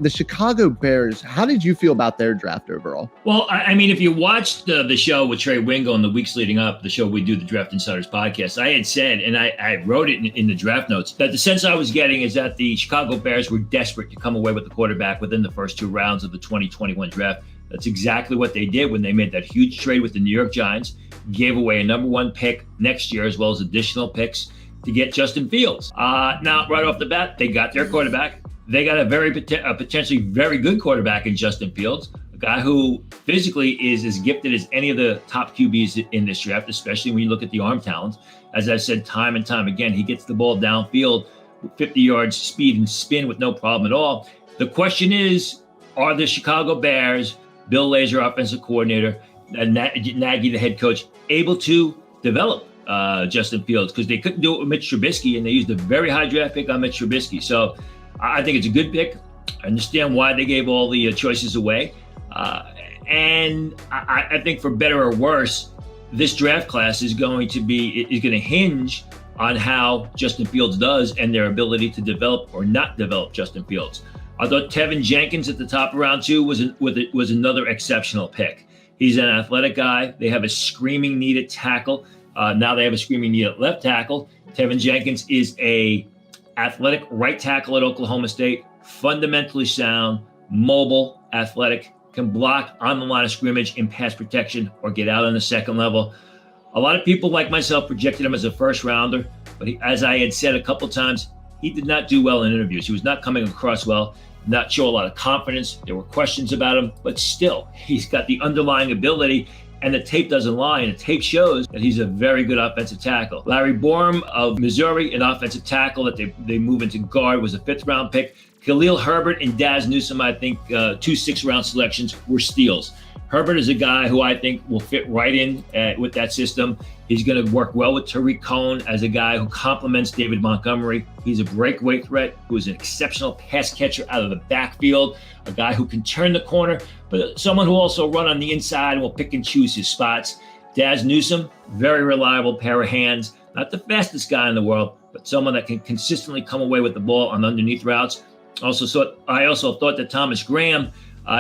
the Chicago Bears, how did you feel about their draft overall? Well, I mean, if you watched the show with Trey Wingo in the weeks leading up, the show we do, the Draft Insiders podcast, I had said, and I wrote it in the draft notes, that the sense I was getting is that the Chicago Bears were desperate to come away with the quarterback within the first 2 rounds of the 2021 draft. That's exactly what they did when they made that huge trade with the New York Giants, gave away a number 1 pick next year, as well as additional picks to get Justin Fields. Now, right off the bat, they got their quarterback. They got a potentially very good quarterback in Justin Fields, a guy who physically is as gifted as any of the top QBs in this draft, especially when you look at the arm talent. As I've said time and time again, he gets the ball downfield with 50 yards speed and spin with no problem at all. The question is, are the Chicago Bears, Bill Lazor, offensive coordinator, and Nagy, the head coach, able to develop Justin Fields? Because they couldn't do it with Mitch Trubisky, and they used a very high draft pick on Mitch Trubisky. So I think it's a good pick. I understand why they gave all the choices away. And I think for better or worse, this draft class is going to hinge on how Justin Fields does and their ability to develop or not develop Justin Fields. I thought Tevin Jenkins at the top of round 2 was another exceptional pick. He's an athletic guy. They have a screaming need at tackle. Now they have a screaming need at left tackle. Tevin Jenkins is a athletic right tackle at Oklahoma State, fundamentally sound, mobile, athletic, can block on the line of scrimmage in pass protection or get out on the second level. A lot of people like myself projected him as a first rounder, but as I had said a couple times, he did not do well in interviews. He was not coming across well, not show a lot of confidence. There were questions about him, but still, he's got the underlying ability, and the tape doesn't lie, and the tape shows that he's a very good offensive tackle. Larry Borom of Missouri, an offensive tackle that they move into guard, was a 5th-round pick. Khalil Herbert and Daz Newsome, I think 2 6th-round selections were steals. Herbert is a guy who I think will fit right in with that system. He's going to work well with Tariq Cohen as a guy who complements David Montgomery. He's a breakaway threat who is an exceptional pass catcher out of the backfield, a guy who can turn the corner, but someone who also run on the inside and will pick and choose his spots. Daz Newsome, very reliable pair of hands, not the fastest guy in the world, but someone that can consistently come away with the ball on underneath routes. I also thought that Thomas Graham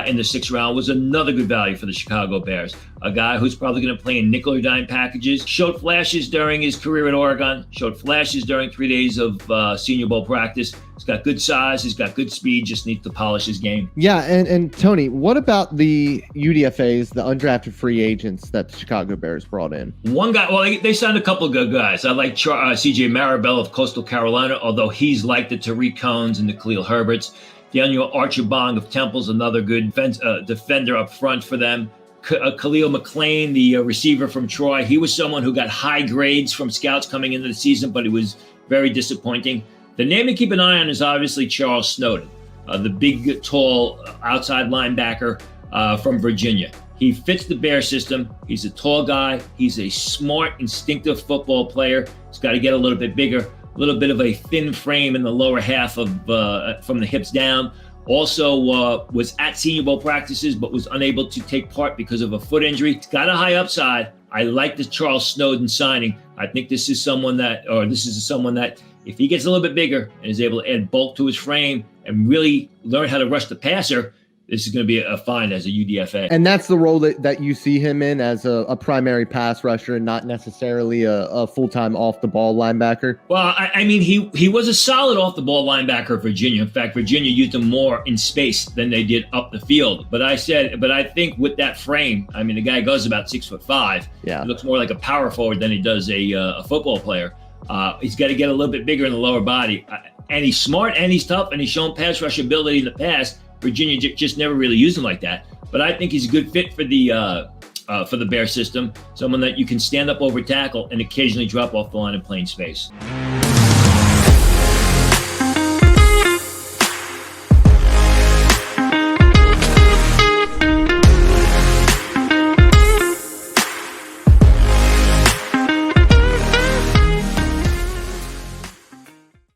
in the 6th round was another good value for the Chicago Bears. A guy who's probably going to play in nickel or dime packages, showed flashes during his career at Oregon, showed flashes during 3 days of Senior Bowl practice. He's got good size, he's got good speed, just needs to polish his game. Yeah, and Tony, what about the UDFAs, the undrafted free agents that the Chicago Bears brought in? One guy, well, they signed a couple of good guys. I like CJ Maribel of Coastal Carolina, although he's like the Tariq Cohens and the Khalil Herberts. Daniel Archibong of Temple's another good defender up front for them. Khalil McLean, the receiver from Troy, he was someone who got high grades from scouts coming into the season, but it was very disappointing. The name to keep an eye on is obviously Charles Snowden, the big, tall outside linebacker from Virginia. He fits the Bear system. He's a tall guy. He's a smart, instinctive football player. He's got to get a little bit bigger. A little bit of a thin frame in the lower half of from the hips down. Also was at Senior Bowl practices, but was unable to take part because of a foot injury. He's got a high upside. I like the Charles Snowden signing. I think this is someone that if he gets a little bit bigger and is able to add bulk to his frame and really learn how to rush the passer, this is going to be a find as a UDFA. And that's the role that you see him in, as a primary pass rusher and not necessarily a full-time off-the-ball linebacker? Well, I mean, he was a solid off-the-ball linebacker at Virginia. In fact, Virginia used him more in space than they did up the field. But I think with that frame, I mean, the guy goes about 6'5". Yeah. He looks more like a power forward than he does a football player. He's got to get a little bit bigger in the lower body. And he's smart and he's tough and he's shown pass rush ability in the past. Virginia just never really used him like that. But I think he's a good fit for the Bear system, someone that you can stand up over tackle and occasionally drop off the line and play in space.